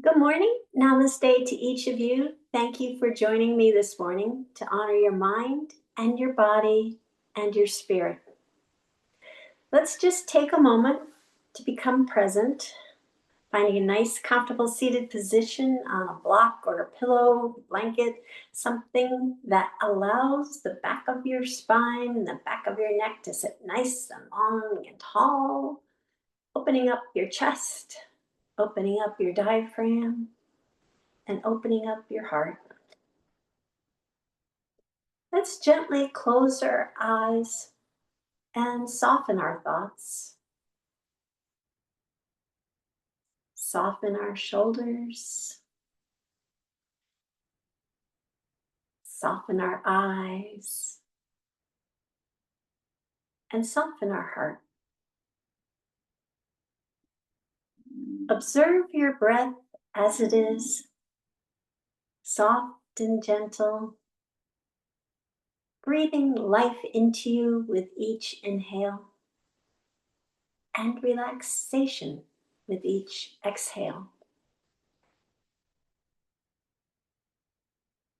Good morning. Namaste to each of you. Thank you for joining me this morning to honor your mind and your body and your spirit. Let's just take a moment to become present, finding a nice, comfortable seated position on a block or a pillow, blanket, something that allows the back of your spine and the back of your neck to sit nice and long and tall, opening up your chest, opening up your diaphragm, and opening up your heart. Let's gently close our eyes and soften our thoughts. Soften our shoulders. Soften our eyes. And soften our heart. Observe your breath as it is, soft and gentle, breathing life into you with each inhale and relaxation with each exhale.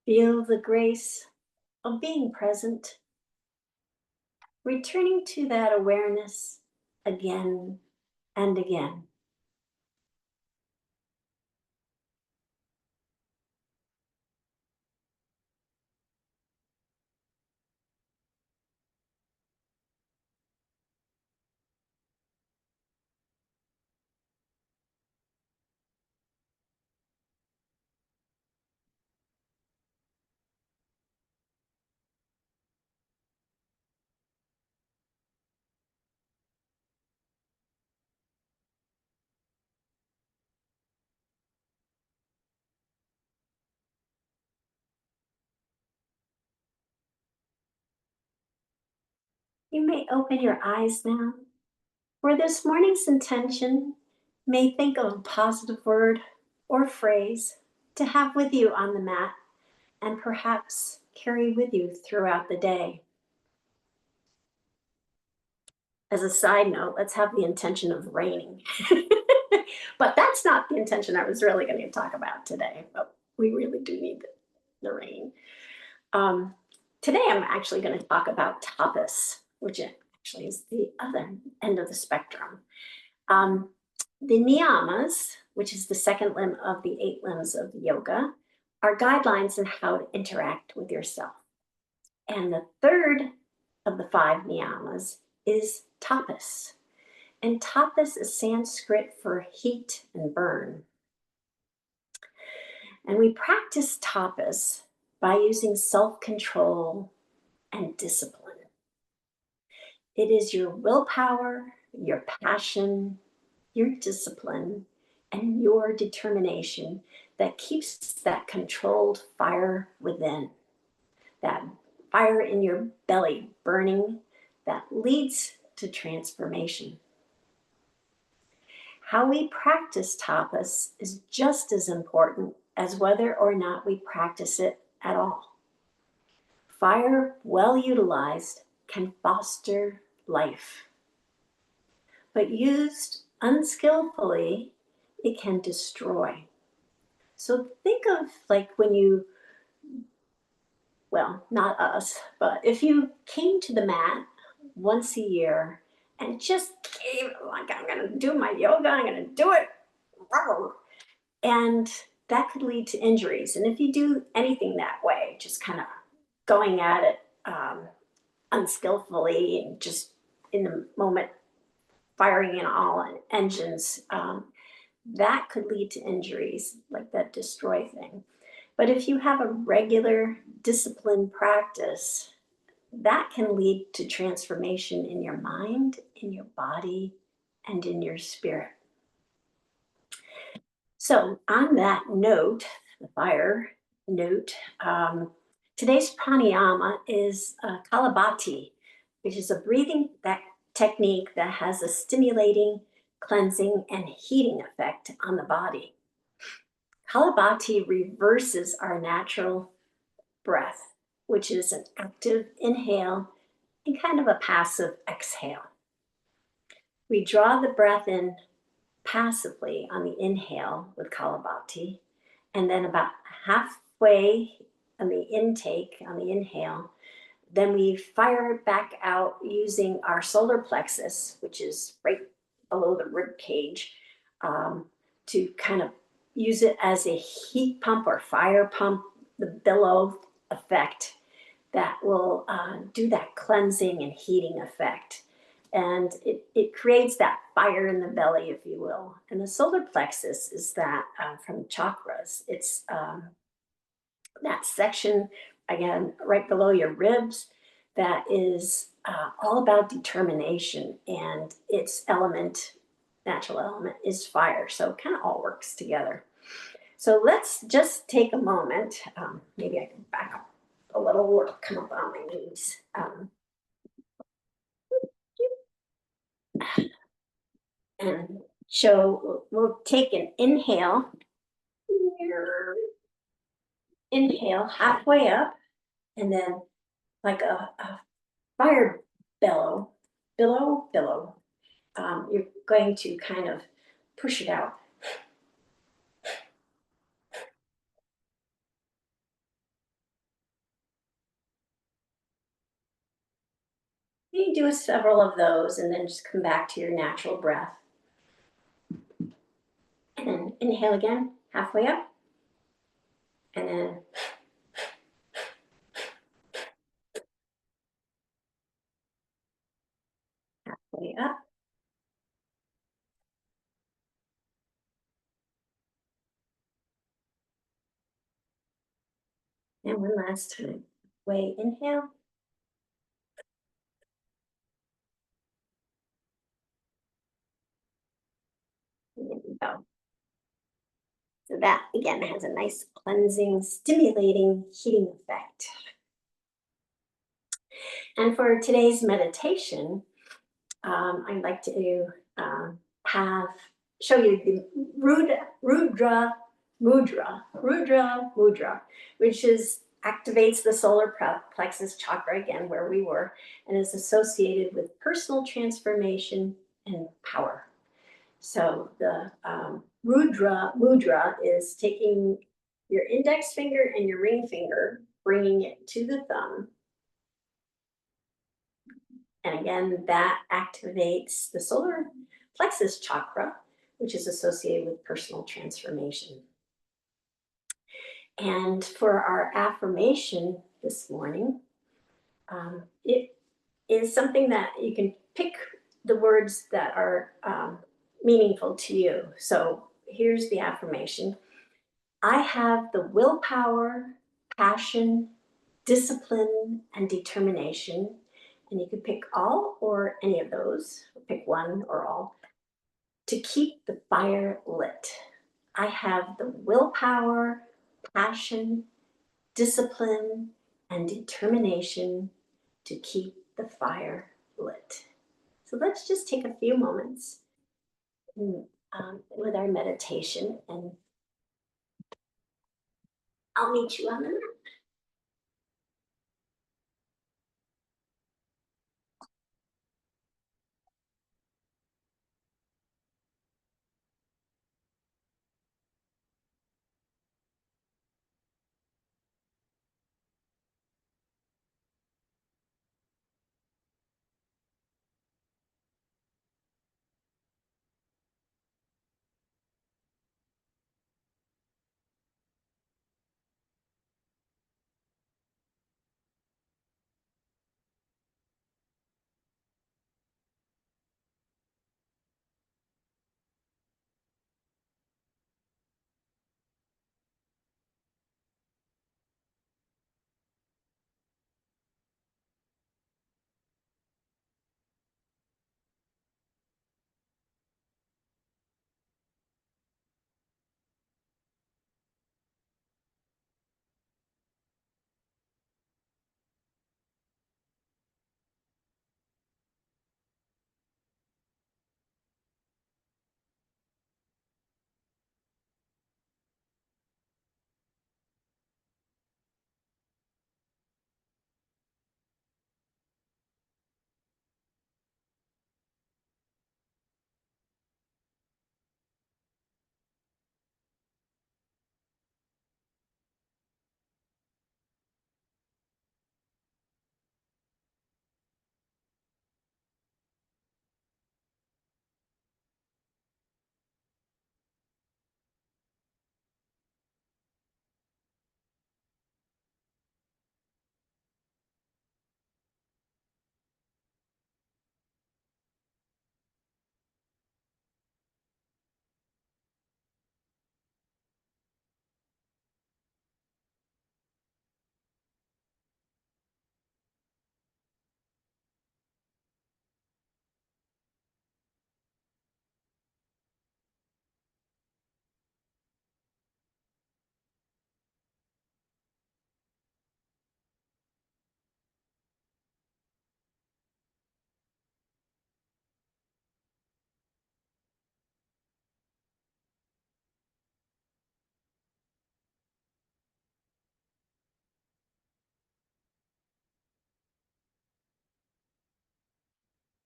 Feel the grace of being present, returning to that awareness again and again. You may open your eyes now. For this morning's intention, may think of a positive word or phrase to have with you on the mat and perhaps carry with you throughout the day. As a side note, let's have the intention of raining. But that's not the intention I was really going to talk about today, but we really do need the rain. Um, Today I'm actually going to talk about tapas, which actually is the other end of the spectrum. The niyamas, which is the second limb of the 8 limbs of yoga, are guidelines on how to interact with yourself. And the third of the 5 niyamas is tapas. And tapas is Sanskrit for heat and burn. And we practice tapas by using self-control and discipline. It is your willpower, your passion, your discipline, and your determination that keeps that controlled fire within, that fire in your belly burning that leads to transformation. How we practice tapas is just as important as whether or not we practice it at all. Fire, well utilized, can foster life. But used unskillfully, it can destroy. So think of like when you, well, not us, but if you came to the mat once a year and just gave like, I'm going to do my yoga, I'm going to do it. And that could lead to injuries. And if you do anything that way, just kind of going at it unskillfully and just in the moment firing in all engines, that could lead to injuries, like that destroy thing. But if you have a regular disciplined practice, that can lead to transformation in your mind, in your body, and in your spirit. So on that note, the fire note, today's pranayama is Kapalabahti, which is a breathing technique that has a stimulating, cleansing, and heating effect on the body. Kapalabahti reverses our natural breath, which is an active inhale and kind of a passive exhale. We draw the breath in passively on the inhale with Kapalabahti, and then about halfway on the intake, on the inhale, then we fire it back out using our solar plexus, which is right below the rib cage, um, to kind of use it as a heat pump or fire pump, the billow effect that will do that cleansing and heating effect. And it creates that fire in the belly, if you will. And the solar plexus is that from chakras. It's that section, again, right below your ribs, that is all about determination. And its element, natural element, is fire. So it kind of all works together. So let's just take a moment. Maybe I can back up a little or come up on my knees. And so we'll take an inhale. Inhale halfway up, and then like a fire bellow, billow. You're going to kind of push it out. You can do several of those and then just come back to your natural breath. And then inhale again, halfway up. And then halfway up. And one last time. Way inhale. And there we go. So that again has a nice cleansing, stimulating, heating effect. And for today's meditation, I'd like to have show you the Rudra mudra, which is activates the solar plexus chakra again, where we were, and is associated with personal transformation and power. So the Rudra mudra is taking your index finger and your ring finger, bringing it to the thumb. And again, that activates the solar plexus chakra, which is associated with personal transformation. And for our affirmation this morning, it is something that you can pick the words that are meaningful to you. So here's the affirmation: I have the willpower, passion, discipline, and determination. And you could pick all or any of those, pick one or all, to keep the fire lit. I have the willpower, passion, discipline, and determination to keep the fire lit. So let's just take a few moments with our meditation, and I'll meet you on the mat.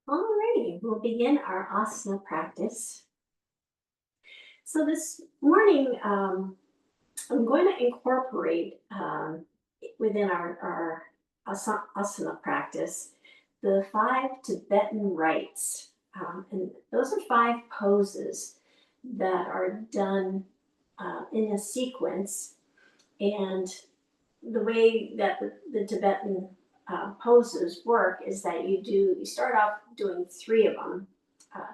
Alrighty, we'll begin our asana practice. So this morning, I'm going to incorporate within our asana practice the 5 Tibetan rites. And those are 5 poses that are done in a sequence. And the way that the Tibetan poses work is that you start off doing 3 of them,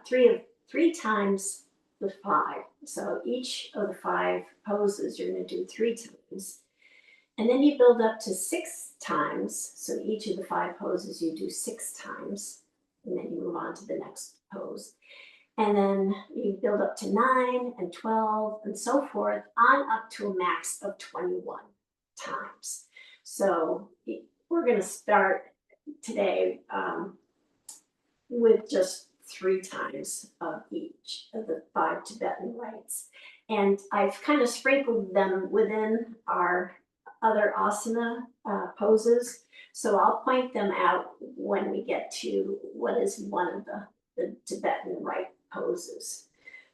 three times the 5. So each of the 5 poses you're going to do 3 times, and then you build up to 6 times. So each of the 5 poses you do 6 times, and then you move on to the next pose. And then you build up to 9 and 12 and so forth, on up to a max of 21 times. So we're going to start today with just 3 times of each of the 5 Tibetan rites. And I've kind of sprinkled them within our other asana poses. So I'll point them out when we get to what is one of the Tibetan rite poses.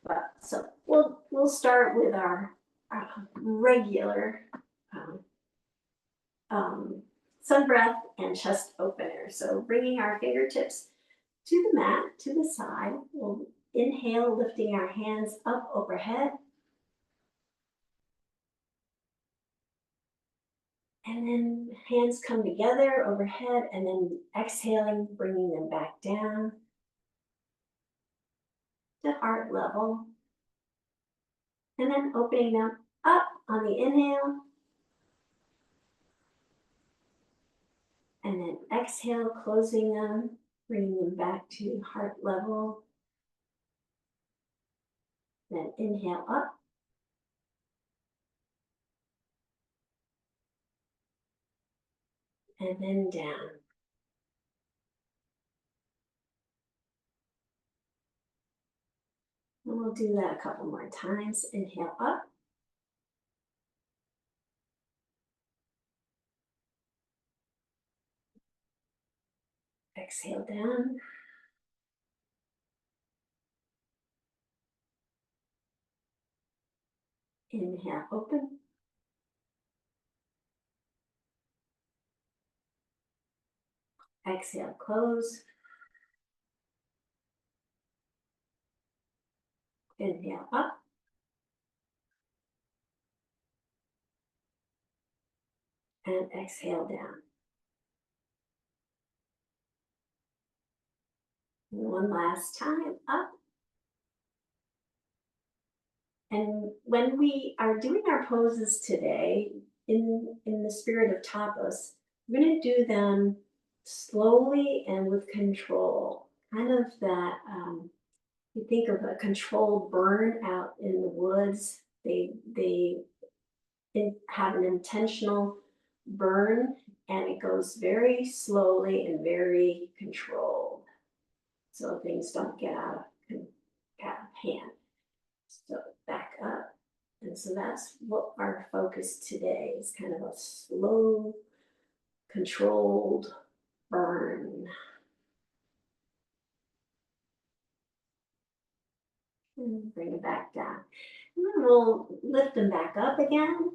But so we'll start with our regular sun breath and chest opener. So bringing our fingertips to the mat, to the side. We'll inhale, lifting our hands up overhead. And then hands come together overhead, and then exhaling, bringing them back down to heart level. And then opening them up on the inhale. And then exhale, closing them, bringing them back to heart level. Then inhale up. And then down. And we'll do that a couple more times. Inhale up. Exhale down. Inhale, open. Exhale, close. Inhale up. And exhale down. One last time, up. And when we are doing our poses today, in the spirit of tapas, we're going to do them slowly and with control. Kind of that, you think of a controlled burn out in the woods. They have an intentional burn, and it goes very slowly and very controlled, so things don't get out of hand. So back up. And so that's what our focus today is, kind of a slow, controlled burn. And bring it back down. And then we'll lift them back up again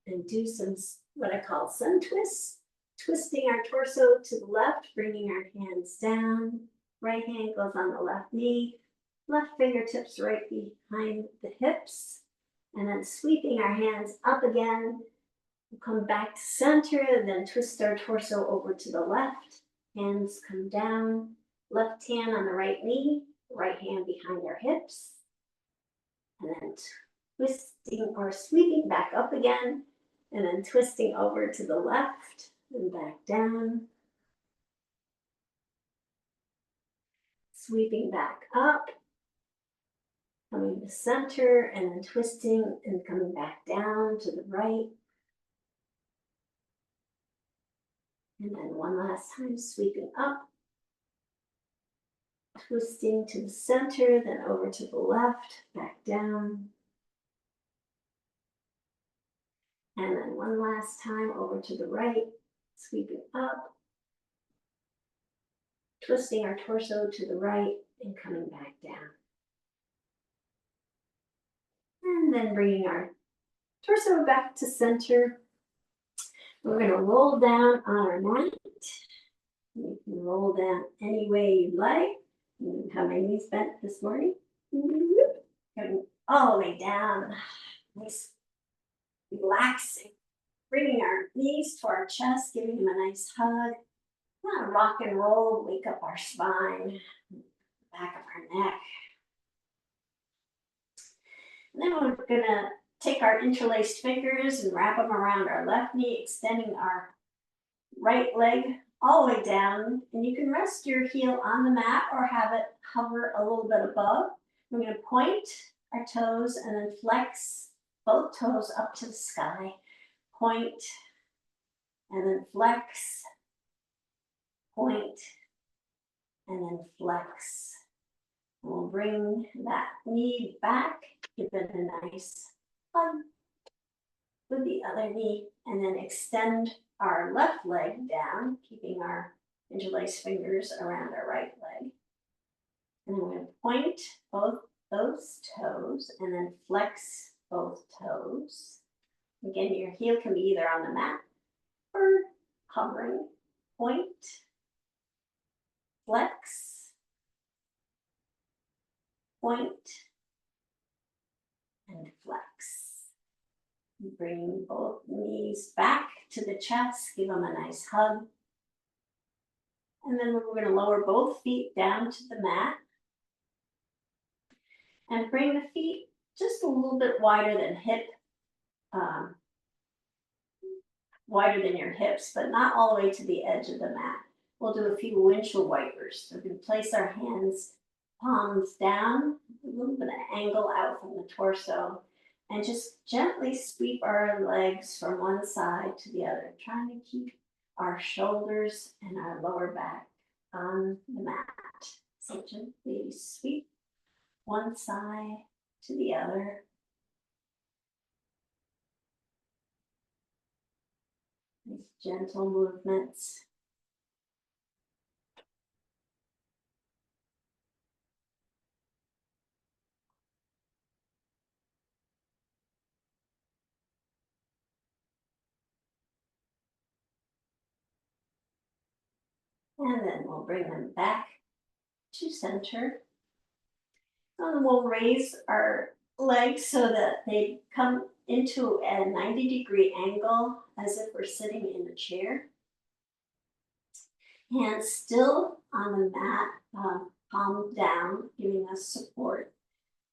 and do some what I call sun twists, twisting our torso to the left, bringing our hands down. Right hand goes on the left knee, left fingertips right behind the hips, and then sweeping our hands up again. We'll come back to center, then twist our torso over to the left. Hands come down, left hand on the right knee, right hand behind our hips. And then twisting or sweeping back up again, and then twisting over to the left and back down. Sweeping back up, coming to center, and then twisting and coming back down to the right. And then one last time, sweeping up, twisting to the center, then over to the left, back down. And then one last time over to the right, sweeping up, Twisting our torso to the right and coming back down. And then bringing our torso back to center. We're going to roll down on our mat. You can roll down any way you like. How my knees bent this morning. Going all the way down. Nice, relaxing. Bringing our knees to our chest, giving them a nice hug. Kind of rock and roll, wake up our spine, back of our neck. And then we're going to take our interlaced fingers and wrap them around our left knee, extending our right leg all the way down. And you can rest your heel on the mat or have it hover a little bit above. We're going to point our toes and then flex both toes up to the sky. Point and then flex. Point and then flex. And we'll bring that knee back, give it a nice hug with the other knee, and then extend our left leg down, keeping our interlaced fingers around our right leg. And then we're going to point both those toes and then flex both toes. Again, your heel can be either on the mat or hovering. Point, flex, point, and flex. Bring both knees back to the chest, give them a nice hug. And then we're going to lower both feet down to the mat. And bring the feet just a little bit wider than wider than your hips, but not all the way to the edge of the mat. We'll do a few windshield wipers. So we can place our hands, palms down, a little bit of angle out from the torso, and just gently sweep our legs from one side to the other, trying to keep our shoulders and our lower back on the mat. So gently sweep one side to the other. These gentle movements. And then we'll bring them back to center. And we'll raise our legs so that they come into a 90-degree angle as if we're sitting in a chair. Hands still on the mat, palm down, giving us support.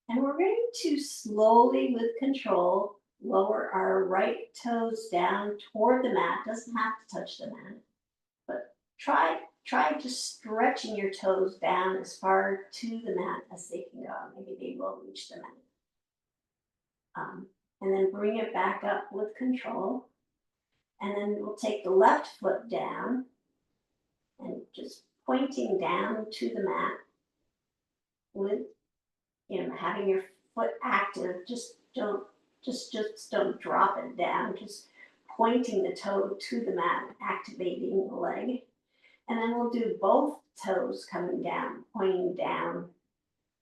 And we're going to slowly, with control, lower our right toes down toward the mat. Doesn't have to touch the mat, but try just stretching your toes down as far to the mat as they can go. Maybe they will reach the mat. And then bring it back up with control. And then we'll take the left foot down and just pointing down to the mat with, having your foot active. Just don't drop it down. Just pointing the toe to the mat, activating the leg. And then we'll do both toes coming down, pointing down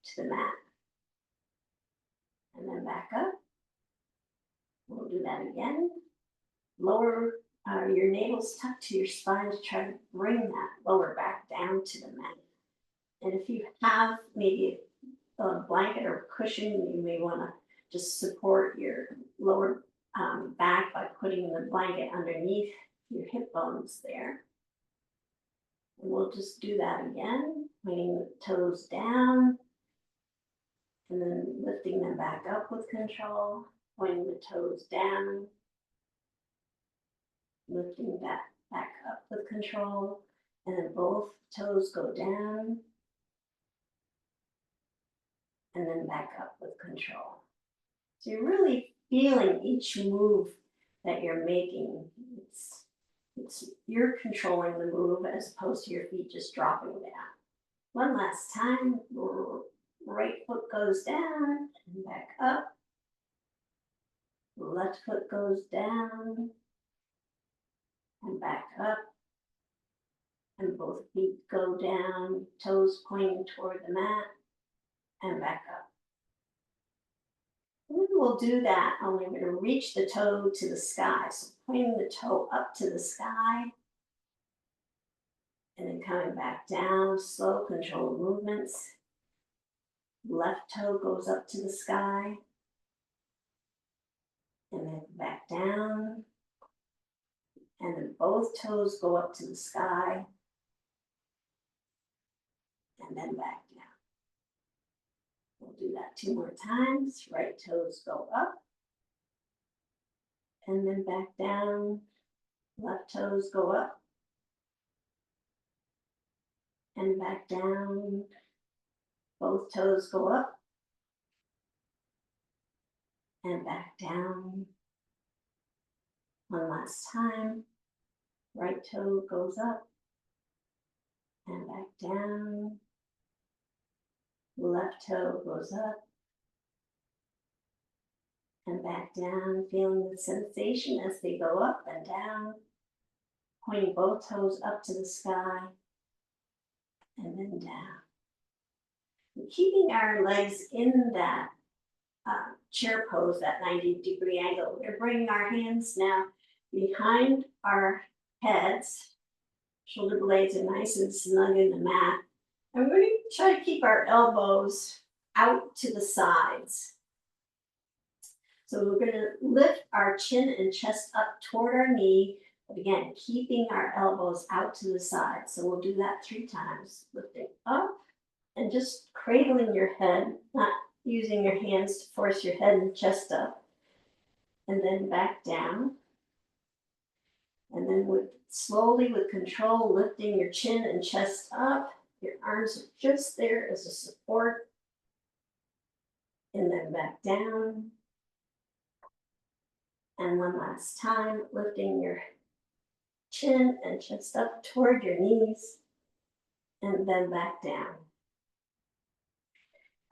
to the mat. And then back up. We'll do that again. Lower your navel's tucked to your spine to try to bring that lower back down to the mat. And if you have maybe a blanket or cushion, you may want to just support your lower back by putting the blanket underneath your hip bones there. And we'll just do that again, pointing the toes down, and then lifting them back up with control, pointing the toes down, lifting that back up with control, and then both toes go down, and then back up with control. So you're really feeling each move that you're making. You're controlling the move as opposed to your feet just dropping down. One last time, right foot goes down and back up. Left foot goes down and back up and both feet go down, toes pointing toward the mat, and back up. And then we'll do that, only we're going to reach the toe to the sky. So pointing the toe up to the sky, and then coming back down, slow, controlled movements. Left toe goes up to the sky, and then back down. And then both toes go up to the sky, and then back down. We'll do that 2 more times. Right toes go up, and then back down. Left toes go up, and back down. Both toes go up, and back down. One last time. Right toe goes up, and back down. Left toe goes up, and back down, feeling the sensation as they go up and down, pointing both toes up to the sky, and then down. And keeping our legs in that chair pose, that 90-degree angle. We're bringing our hands now behind our heads. Shoulder blades are nice and snug in the mat. And we're going to try to keep our elbows out to the sides. So we're going to lift our chin and chest up toward our knee, but again, keeping our elbows out to the side. So we'll do that 3 times. Lifting up and just cradling your head, not using your hands to force your head and chest up. And then back down. And then slowly, with control, lifting your chin and chest up. Your arms are just there as a support. And then back down. And one last time, lifting your chin and chest up toward your knees, and then back down.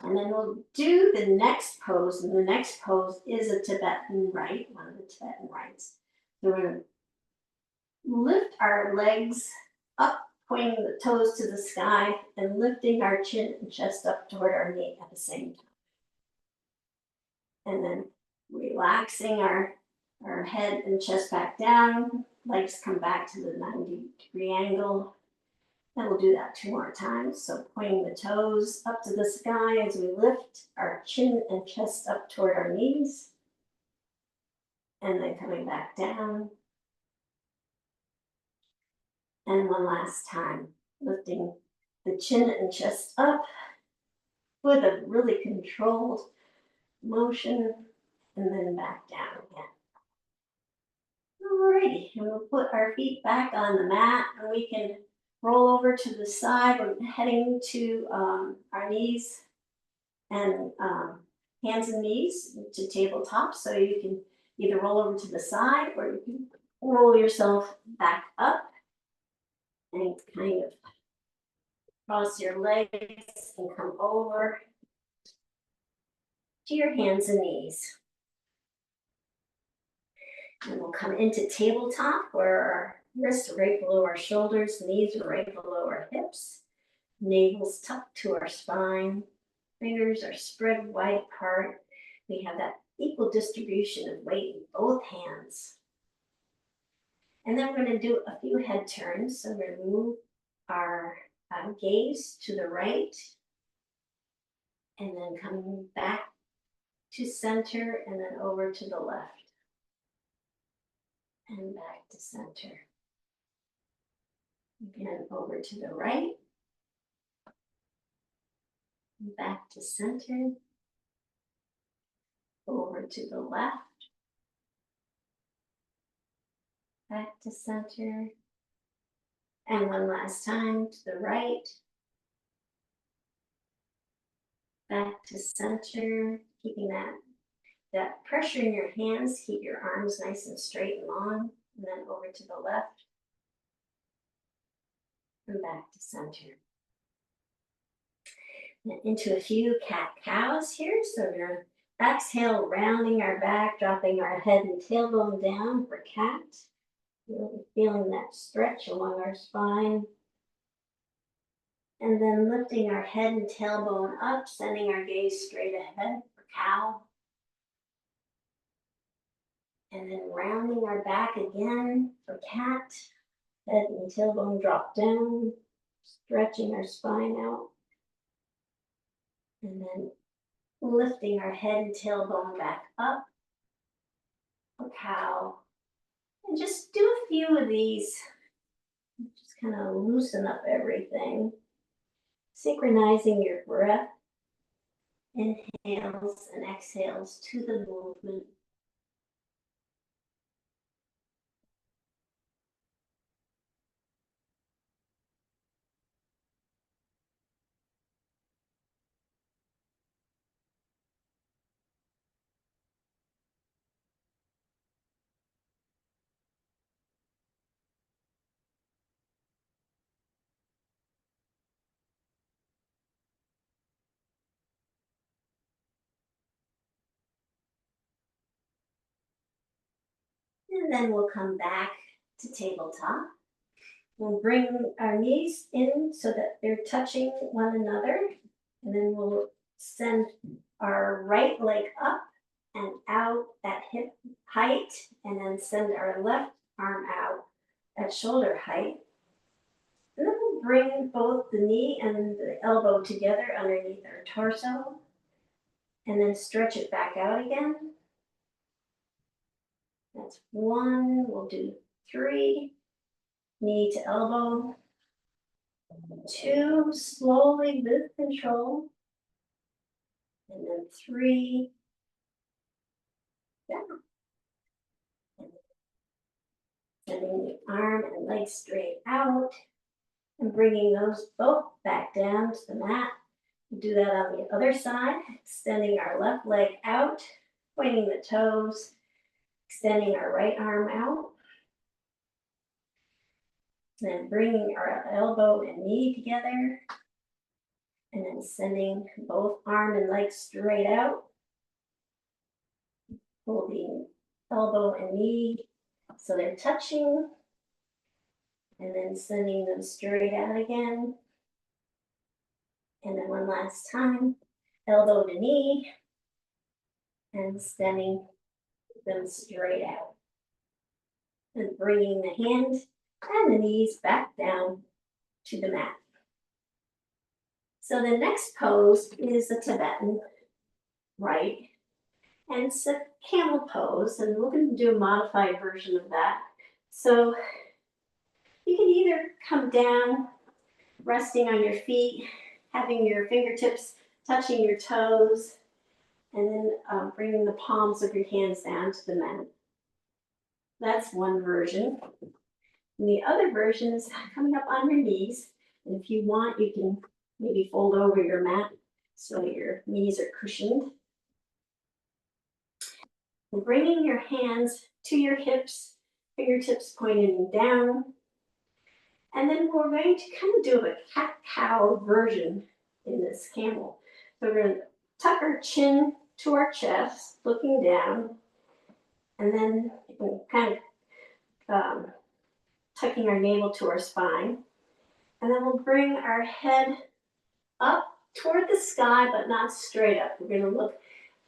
And then we'll do the next pose, and the next pose is a Tibetan right, one of the Tibetan rites. So we're going to lift our legs up, pointing the toes to the sky, and lifting our chin and chest up toward our knee at the same time. And then relaxing our head and chest back down, legs come back to the 90-degree angle. And we'll do that 2 more times. So pointing the toes up to the sky as we lift our chin and chest up toward our knees. And then coming back down. And one last time, lifting the chin and chest up with a really controlled motion, and then back down again. Alrighty, and we'll put our feet back on the mat, and we can roll over to the side. We're heading to our knees and hands and knees to tabletop. So you can either roll over to the side or you can roll yourself back up and kind of cross your legs and come over to your hands and knees. And we'll come into tabletop where our wrists are right below our shoulders, knees are right below our hips, navel's tucked to our spine, fingers are spread wide apart. We have that equal distribution of weight in both hands. And then we're going to do a few head turns. So we're going to move our gaze to the right, and then coming back to center, and then over to the left. And back to center. Again, over to the right. Back to center. Over to the left. Back to center. And one last time to the right. Back to center. Keeping that pressure in your hands. Keep your arms nice and straight and long. And then over to the left. And back to center. And into a few cat-cows here. So we're going to exhale, rounding our back, dropping our head and tailbone down for cat. Really feeling that stretch along our spine. And then lifting our head and tailbone up, sending our gaze straight ahead for cow. And then rounding our back again for cat. Head and tailbone drop down, stretching our spine out. And then lifting our head and tailbone back up for cow. And just do a few of these. Just kind of loosen up everything. Synchronizing your breath, inhales and exhales to the movement. And then we'll come back to tabletop. We'll bring our knees in so that they're touching one another. And then we'll send our right leg up and out at hip height. And then send our left arm out at shoulder height. And then we'll bring both the knee and the elbow together underneath our torso. And then stretch it back out again. That's 1, we'll do 3, knee to elbow. 2, slowly with control. And then 3, down. Sending the arm and leg straight out. And bringing those both back down to the mat. We'll do that on the other side, extending our left leg out, pointing the toes, extending our right arm out. Then bringing our elbow and knee together. And then sending both arm and leg straight out. Holding elbow and knee so they're touching. And then sending them straight out again. And then one last time, elbow to knee. And sending them straight out. And bringing the hand and the knees back down to the mat. So the next pose is the Tibetan, right? And it's a camel pose, and we're going to do a modified version of that. So you can either come down, resting on your feet, having your fingertips touching your toes, and then bringing the palms of your hands down to the mat. That's one version. And the other version is coming up on your knees. And if you want, you can maybe fold over your mat so your knees are cushioned. And bringing your hands to your hips, fingertips pointing down. And then we're going to kind of do a cat-cow version in this camel. So we're going to tuck our chin to our chest, looking down. And then kind of tucking our navel to our spine. And then we'll bring our head up toward the sky, but not straight up. We're going to look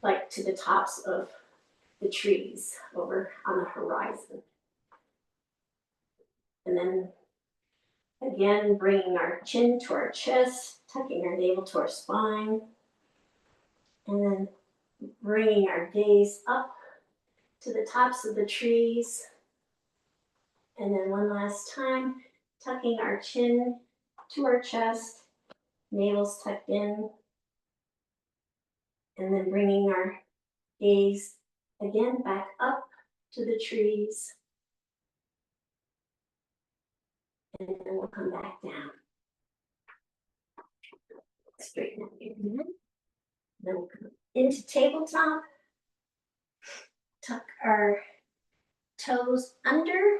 like to the tops of the trees over on the horizon. And then again, bringing our chin to our chest, tucking our navel to our spine. And then bringing our gaze up to the tops of the trees. And then one last time, tucking our chin to our chest, navel's tucked in. And then bringing our gaze again back up to the trees. And then we'll come back down. Straighten out your head. Then we'll come into tabletop. Tuck our toes under,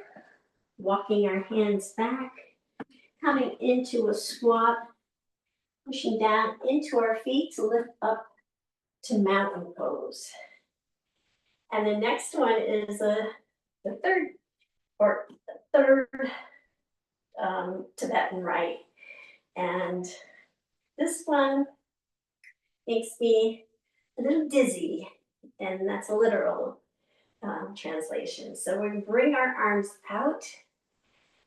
walking our hands back, coming into a squat, pushing down into our feet to lift up to mountain pose. And the next one is the third Tibetan right. And this one makes me a little dizzy, and that's a literal translation. So we're going to bring our arms out,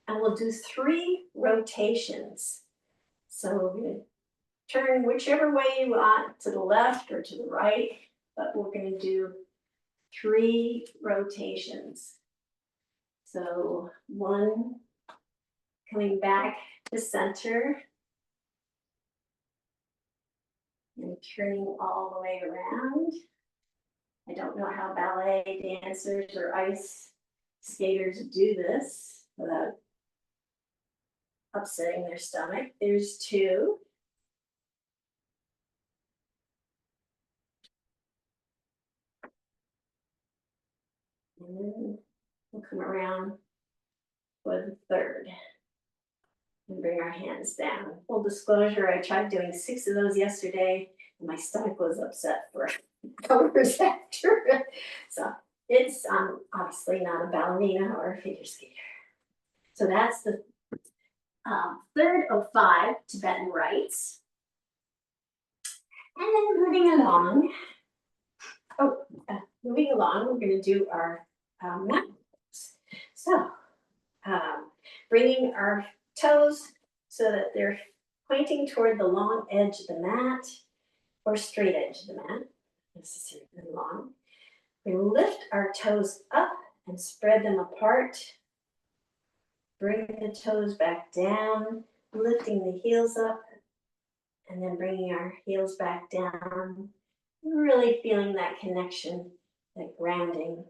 and we'll do 3 rotations. So we're going to turn whichever way you want, to the left or to the right, but we're going to do 3 rotations. So 1, coming back to center, and turning all the way around. I don't know how ballet dancers or ice skaters do this without upsetting their stomach. There's 2. And then we'll come around for the 3rd and bring our hands down. Full disclosure, I tried doing 6 of those yesterday, and my stomach was upset for hours after. So it's obviously not a ballerina or a figure skater. So that's the 3rd of 5 Tibetan rites. And then moving along, we're going to do our mat. So bringing our toes so that they're pointing toward the long edge of the mat, or straight edge of the mat, necessarily long. We lift our toes up and spread them apart. Bring the toes back down, lifting the heels up, and then bringing our heels back down, really feeling that connection, that grounding.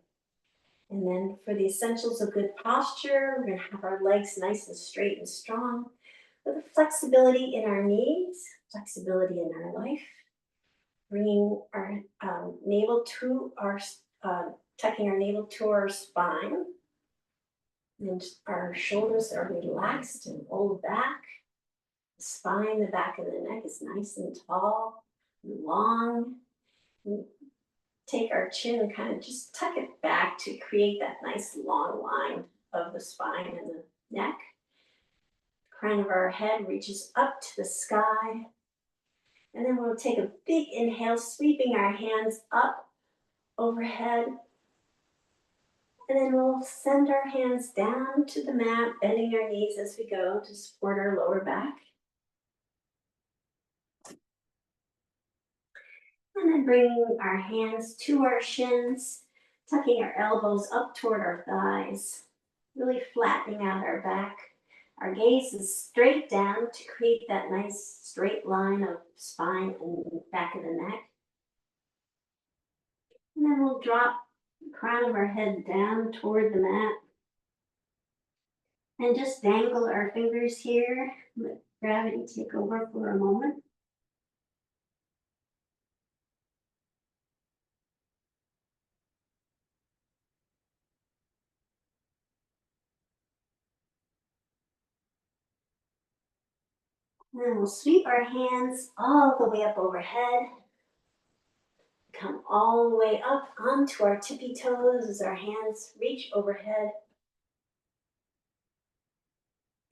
And then for the essentials of good posture, we're going to have our legs nice and straight and strong, with a flexibility in our knees, flexibility in our life. Bringing our navel to our, tucking our navel to our spine. And our shoulders are relaxed and rolled back. The spine, the back of the neck is nice and tall and long. And take our chin and kind of just tuck it back to create that nice long line of the spine and the neck. The crown of our head reaches up to the sky. And then we'll take a big inhale, sweeping our hands up overhead. And then we'll send our hands down to the mat, bending our knees as we go to support our lower back. And then bringing our hands to our shins, tucking our elbows up toward our thighs, really flattening out our back. Our gaze is straight down to create that nice straight line of spine and back of the neck. And then we'll drop the crown of our head down toward the mat. And just dangle our fingers here. Let gravity take over for a moment. And then we'll sweep our hands all the way up overhead. Come all the way up onto our tippy toes as our hands reach overhead.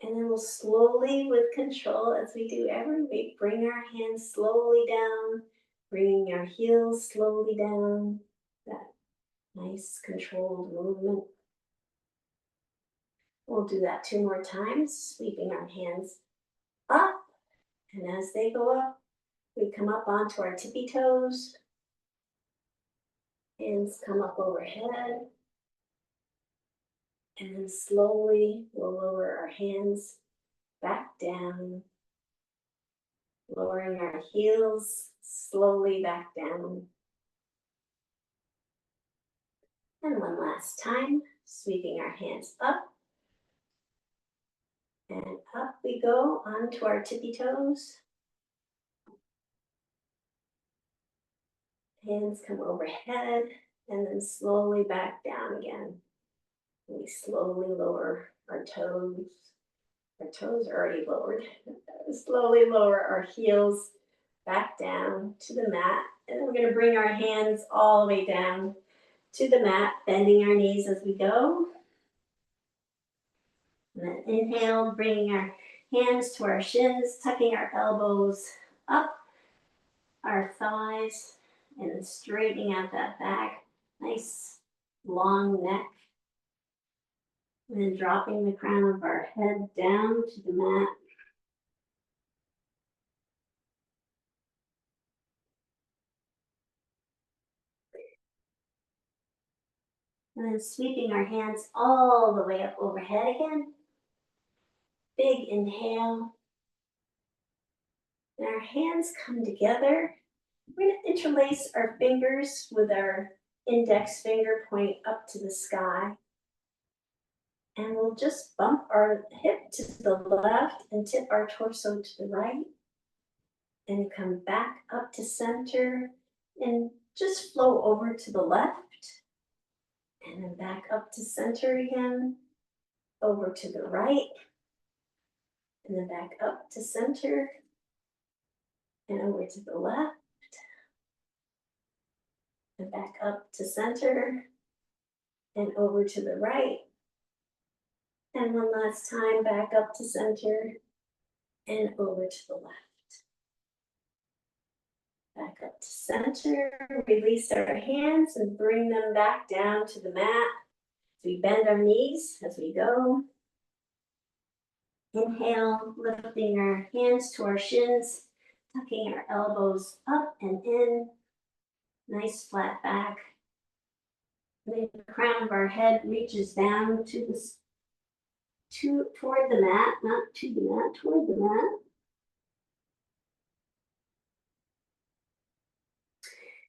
And then we'll slowly, with control, as we do every week, bring our hands slowly down, bringing our heels slowly down. That nice controlled movement. We'll do that 2 more times, sweeping our hands up. And as they go up, we come up onto our tippy toes. Hands come up overhead. And then slowly we'll lower our hands back down, lowering our heels slowly back down. And one last time, sweeping our hands up. And up we go onto our tippy toes. Hands come overhead and then slowly back down again. We slowly lower our toes. Our toes are already lowered. Slowly lower our heels back down to the mat. And then we're going to bring our hands all the way down to the mat, bending our knees as we go. And then inhale, bringing our hands to our shins, tucking our elbows up, our thighs, and then straightening out that back. Nice long neck. And then dropping the crown of our head down to the mat. And then sweeping our hands all the way up overhead again. Big inhale. And our hands come together. We're going to interlace our fingers with our index finger point up to the sky. And we'll just bump our hip to the left and tip our torso to the right. And come back up to center and just flow over to the left. And then back up to center again, over to the right. And then back up to center and over to the left. And back up to center and over to the right. And one last time, back up to center and over to the left. Back up to center, release our hands and bring them back down to the mat. We bend our knees as we go. Inhale, lifting our hands to our shins, tucking our elbows up and in. Nice flat back. The crown of our head reaches down to toward the mat, not to the mat, toward the mat.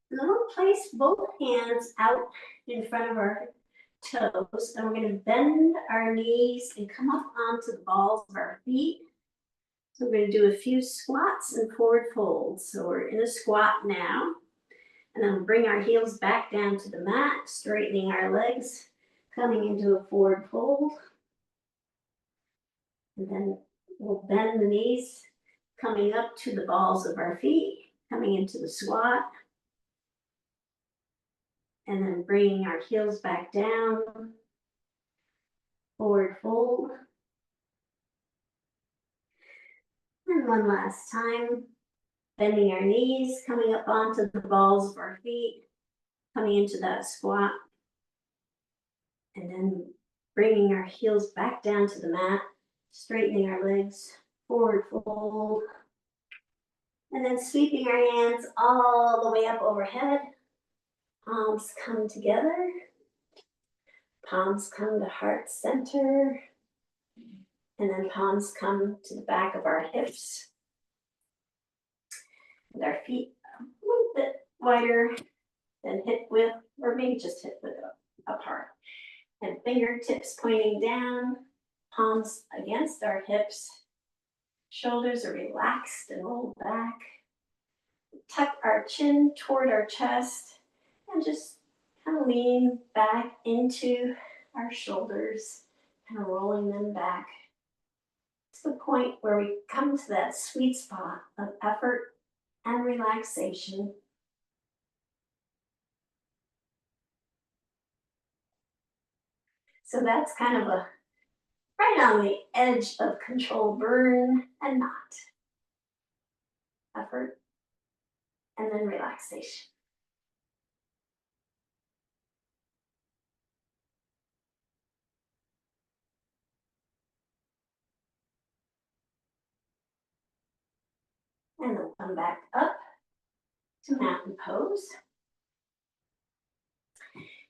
And then we'll place both hands out in front of our toes, and we're going to bend our knees and come up onto the balls of our feet. So we're going to do a few squats and forward folds. So we're in a squat now, and then we'll bring our heels back down to the mat, straightening our legs, coming into a forward fold. And then we'll bend the knees, coming up to the balls of our feet, coming into the squat. And then bringing our heels back down, forward fold. And one last time, bending our knees, coming up onto the balls of our feet, coming into that squat. And then bringing our heels back down to the mat, straightening our legs, forward fold. And then sweeping our hands all the way up overhead. Palms come together. Palms come to heart center. And then palms come to the back of our hips. With our feet a little bit wider than hip width, or maybe just hip width apart. And fingertips pointing down, palms against our hips. Shoulders are relaxed and rolled back. Tuck our chin toward our chest and just kind of lean back into our shoulders, kind of rolling them back. It's the point where we come to that sweet spot of effort and relaxation. So that's kind of a right on the edge of control, burn and not. Effort and then relaxation. And then come back up to mountain pose.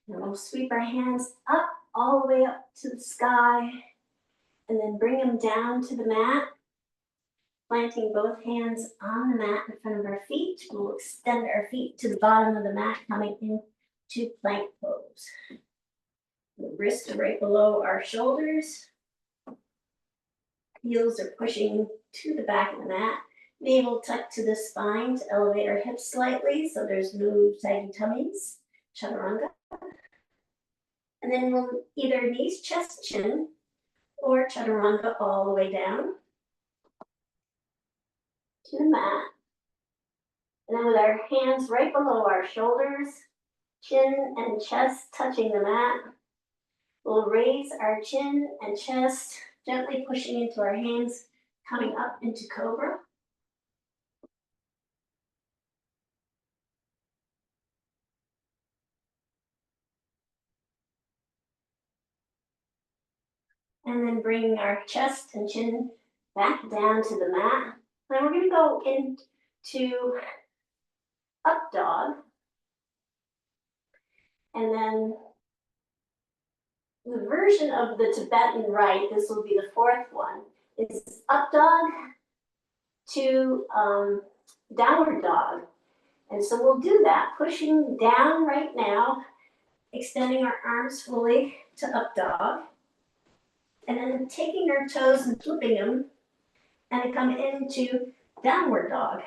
And we'll sweep our hands up, all the way up to the sky, and then bring them down to the mat. Planting both hands on the mat in front of our feet. We'll extend our feet to the bottom of the mat, coming into plank pose. The wrists are right below our shoulders. Heels are pushing to the back of the mat. Navel tucked to the spine to elevate our hips slightly so there's no saggy tummies. Chaturanga. And then we'll either knees, chest, chin, or chaturanga all the way down to the mat. And then with our hands right below our shoulders, chin and chest touching the mat, we'll raise our chin and chest, gently pushing into our hands, coming up into cobra. And then bringing our chest and chin back down to the mat. Then we're going to go into up dog. And then the version of the Tibetan rite, this will be the fourth one, is up dog to downward dog. And so we'll do that, pushing down right now, extending our arms fully to up dog, and then taking our toes and flipping them, and come into downward dog.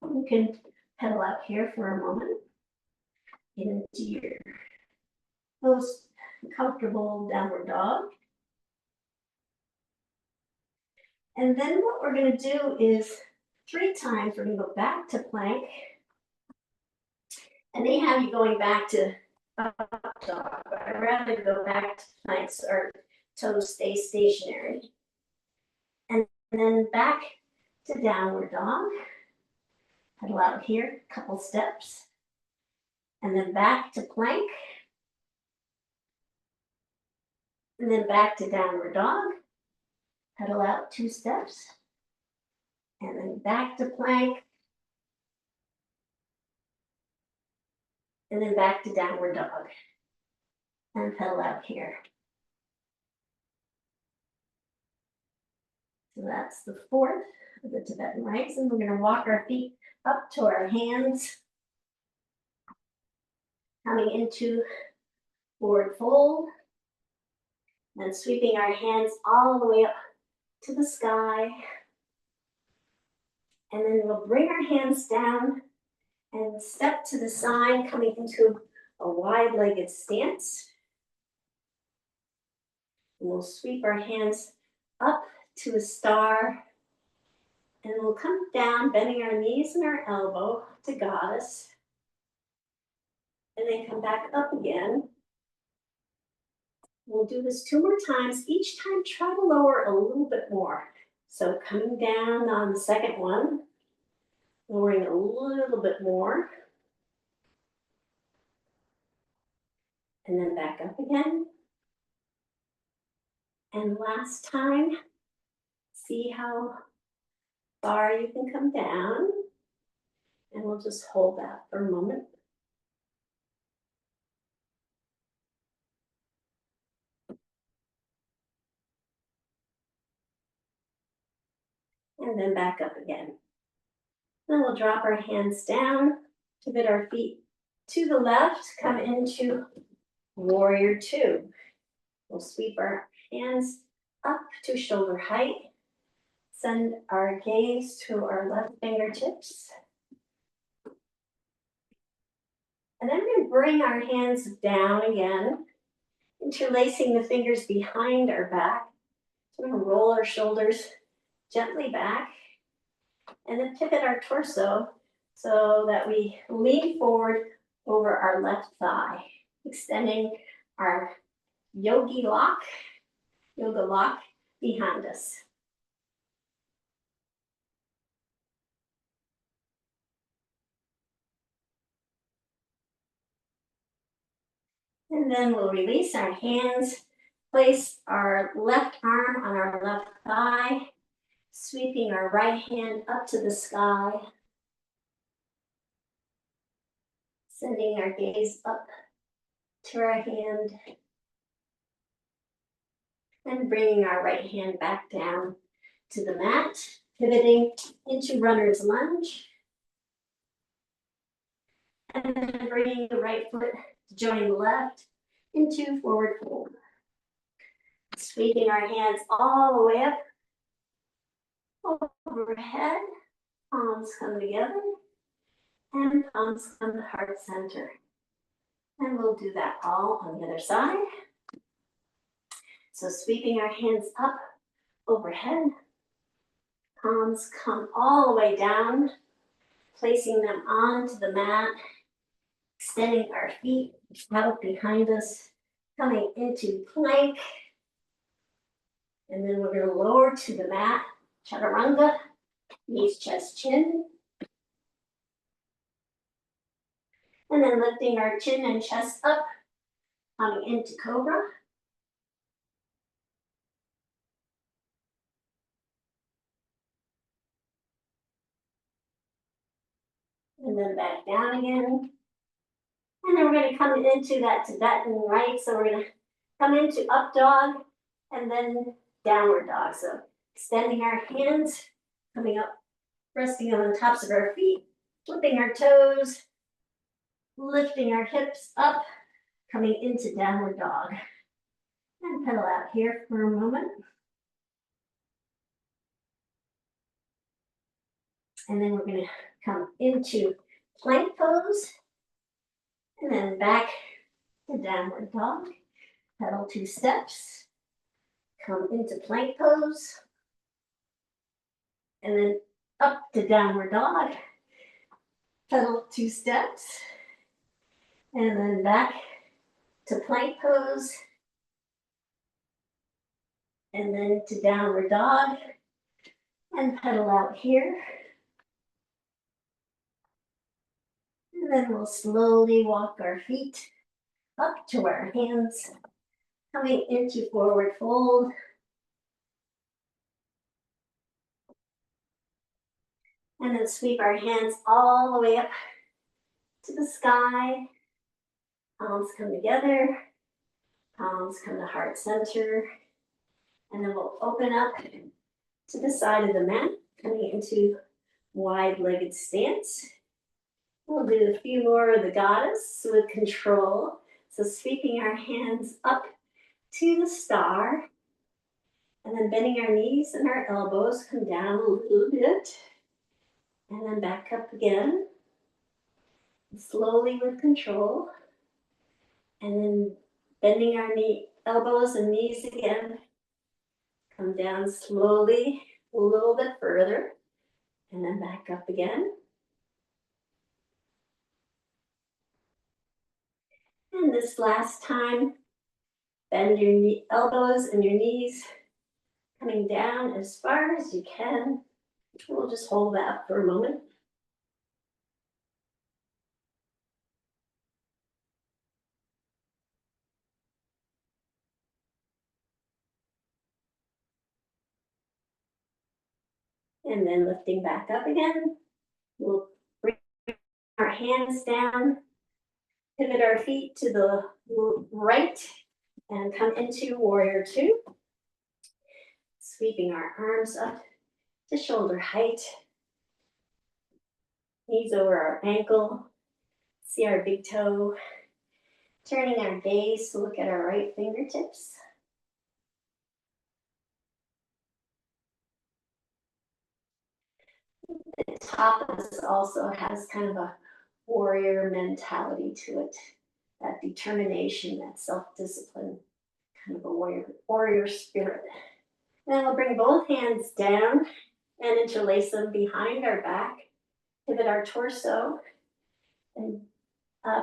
You can pedal out here for a moment, into your most comfortable downward dog. And then what we're going to do is 3 times, we're going to go back to plank. And they have you going back to up dog, but I'd rather go back to plank so our toes stay stationary. And then back to downward dog. Pedal out here, a couple steps. And then back to plank. And then back to downward dog. Pedal out 2 steps. And then back to plank. And then back to downward dog. And pedal out here. So that's the 4th of the Tibetan rites. And we're going to walk our feet up to our hands. Coming into forward fold. And sweeping our hands all the way up to the sky. And then we'll bring our hands down and step to the side, coming into a wide-legged stance. And we'll sweep our hands up to a star. And we'll come down, bending our knees and our elbow to goddess. And then come back up again. We'll do this 2 more times. Each time, try to lower a little bit more. So coming down on the second one, lowering a little bit more. And then back up again. And last time, see how far you can come down. And we'll just hold that for a moment. And then back up again. Then we'll drop our hands down, pivot our feet to the left, come into warrior 2. We'll sweep our hands up to shoulder height. Send our gaze to our left fingertips. And then we're going to bring our hands down again, interlacing the fingers behind our back. So we're going to roll our shoulders gently back. And then pivot our torso so that we lean forward over our left thigh, extending our yoga lock behind us. And then we'll release our hands, place our left arm on our left thigh, sweeping our right hand up to the sky, sending our gaze up to our hand, and bringing our right hand back down to the mat, pivoting into runner's lunge, and then bringing the right foot to join the left into forward fold. Sweeping our hands all the way up, overhead, palms come together, and palms come to heart center. And we'll do that all on the other side. So sweeping our hands up, overhead, palms come all the way down, placing them onto the mat, extending our feet out behind us, coming into plank. And then we're going to lower to the mat, chaturanga, knees, chest, chin. And then lifting our chin and chest up, coming into cobra. And then back down again. And then we're going to come into that Tibetan, right? So we're going to come into up dog and then downward dog. So extending our hands, coming up, resting on the tops of our feet, flipping our toes, lifting our hips up, coming into downward dog. And pedal out here for a moment. And then we're going to come into plank pose. And then back to downward dog. Pedal 2 steps. Come into plank pose. And then up to downward dog. Pedal 2 steps. And then back to plank pose. And then to downward dog. And pedal out here. And then we'll slowly walk our feet up to our hands. Coming into forward fold. And then sweep our hands all the way up to the sky. Palms come together. Palms come to heart center. And then we'll open up to the side of the mat, coming into wide-legged stance. We'll do a few more of the goddess with control. So sweeping our hands up to the star. And then bending our knees and our elbows, come down a little bit. And then back up again. Slowly with control. And then bending our elbows and knees again. Come down slowly a little bit further. And then back up again. And this last time, bend your elbows and your knees, coming down as far as you can. We'll just hold that for a moment. And then lifting back up again. We'll bring our hands down, pivot our feet to the right, and come into warrior 2. Sweeping our arms up to shoulder height. Knees over our ankle. See our big toe. Turning our gaze to look at our right fingertips. The Tapas also has kind of a warrior mentality to it. That determination, that self-discipline, kind of a warrior spirit. Then we'll bring both hands down and interlace them behind our back. Pivot our torso and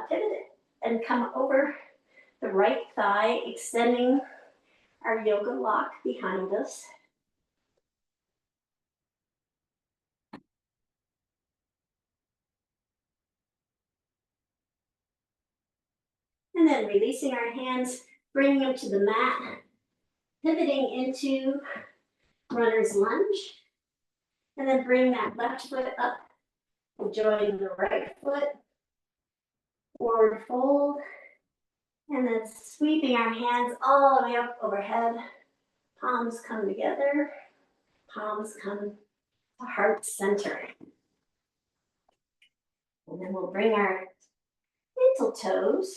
pivot it and come over the right thigh, extending our yoga lock behind us. And then releasing our hands, bringing them to the mat, pivoting into runner's lunge. And then bring that left foot up and join the right foot. Forward fold. And then sweeping our hands all the way up overhead. Palms come together. Palms come to heart center. And then we'll bring our little toes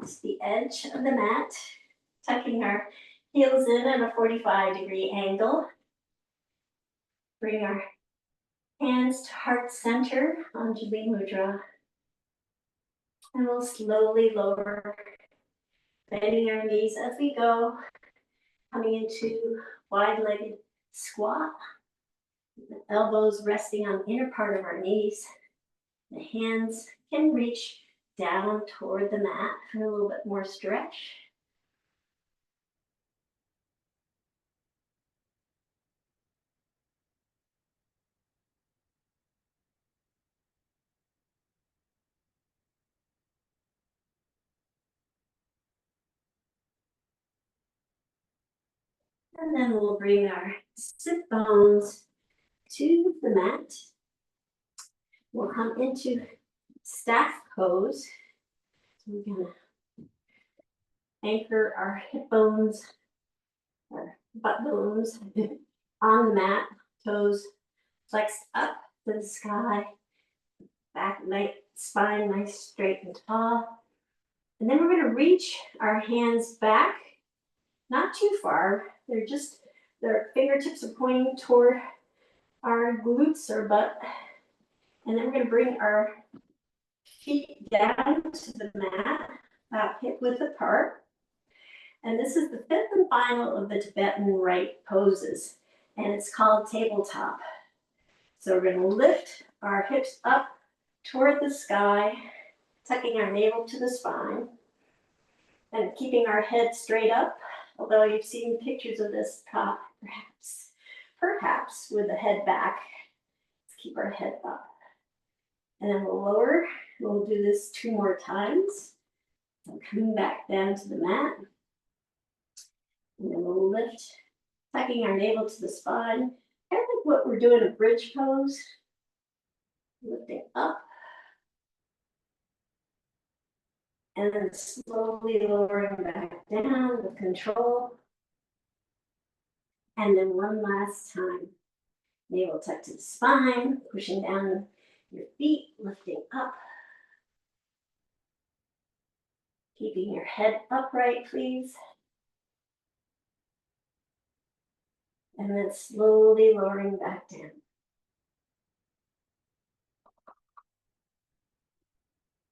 to the edge of the mat, tucking our heels in at a 45-degree angle. Bring our hands to heart center, Anjali Mudra. And we'll slowly lower, bending our knees as we go, coming into wide-legged squat. The elbows resting on the inner part of our knees. The hands can reach down toward the mat for a little bit more stretch. And then we'll bring our sit bones to the mat. We'll come into staff pose. So we're gonna anchor our hip bones, our butt bones on the mat, toes flexed up to the sky, back, spine nice, straight and tall. And then we're gonna reach our hands back, not too far. Their fingertips are pointing toward our glutes or butt. And then we're gonna bring our feet down to the mat, about hip width apart. And this is the fifth and final of the Tibetan right poses, and it's called tabletop. So we're going to lift our hips up toward the sky, tucking our navel to the spine, and keeping our head straight up, although you've seen pictures of this perhaps with the head back. Let's keep our head up. And then we'll lower. We'll do this 2 more times. So coming back down to the mat. And then we'll lift, tucking our navel to the spine. Kind of like what we're doing a bridge pose. Lifting up. And then slowly lowering back down with control. And then one last time. Navel tucked to the spine, pushing down your feet, lifting up. Keeping your head upright, please. And then slowly lowering back down.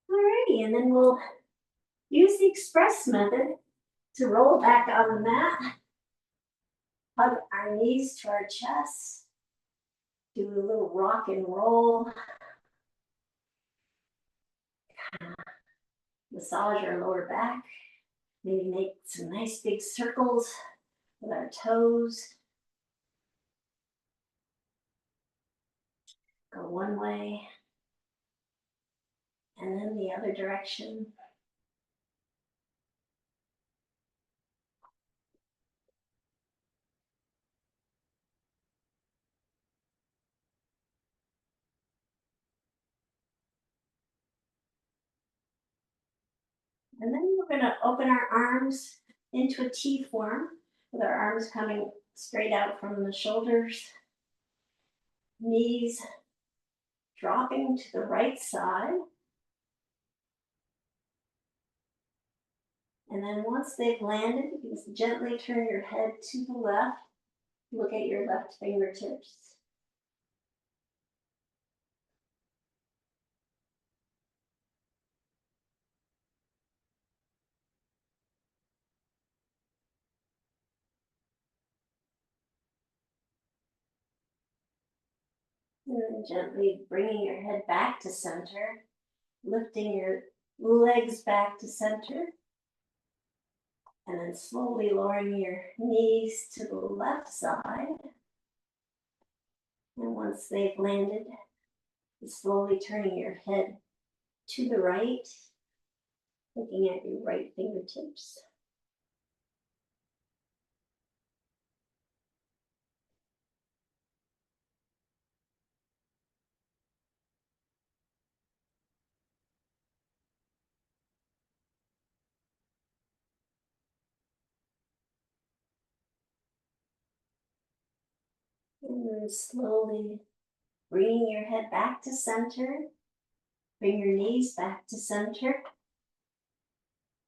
Alrighty, and then we'll use the express method to roll back on the mat. Hug our knees to our chest. Do a little rock and roll. Massage our lower back. Maybe make some nice big circles with our toes. Go one way, and then the other direction. And then we're going to open our arms into a T form, with our arms coming straight out from the shoulders. Knees dropping to the right side. And then once they've landed, you can gently turn your head to the left. Look at your left fingertips. And then gently bringing your head back to center, lifting your legs back to center. And then slowly lowering your knees to the left side. And once they've landed, slowly turning your head to the right, looking at your right fingertips. And then slowly bringing your head back to center. Bring your knees back to center.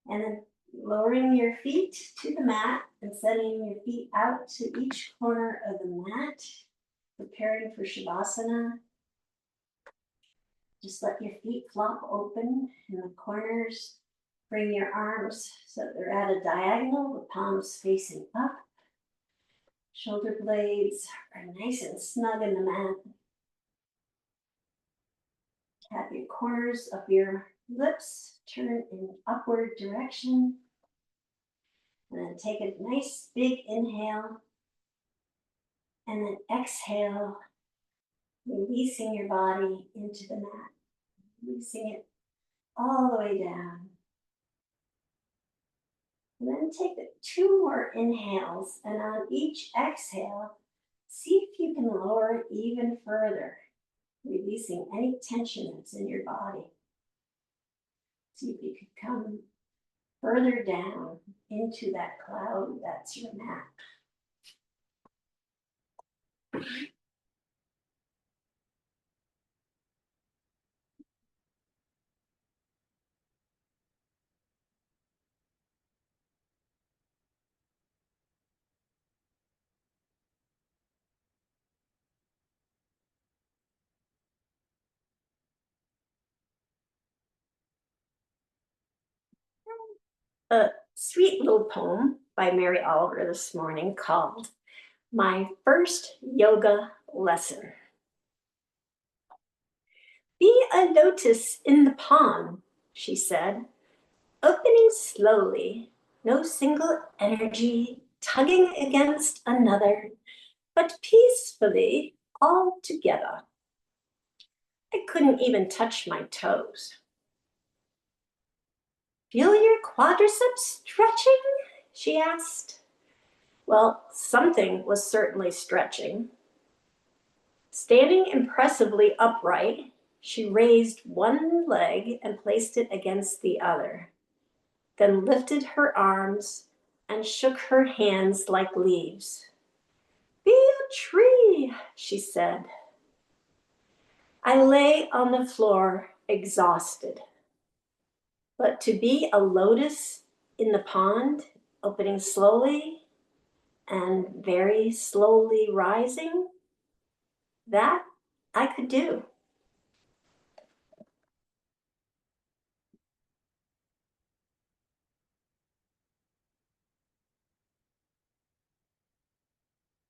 And then lowering your feet to the mat and setting your feet out to each corner of the mat. Preparing for Shavasana. Just let your feet flop open in the corners. Bring your arms so that they're at a diagonal, the palms facing up. Shoulder blades are nice and snug in the mat. Have your corners of your lips turn in upward direction. And then take a nice big inhale. And then exhale, releasing your body into the mat. Releasing it all the way down. And then take 2 more inhales, and on each exhale, see if you can lower even further, releasing any tension that's in your body. See if you could come further down into that cloud that's your mat. A sweet little poem by Mary Oliver this morning called My First Yoga Lesson. Be a lotus in the pond, she said, opening slowly, no single energy tugging against another, but peacefully all together. I couldn't even touch my toes. Feel your quadriceps stretching? She asked. Well, something was certainly stretching. Standing impressively upright, she raised one leg and placed it against the other, then lifted her arms and shook her hands like leaves. Be a tree, she said. I lay on the floor, exhausted. But to be a lotus in the pond, opening slowly and very slowly rising, that I could do.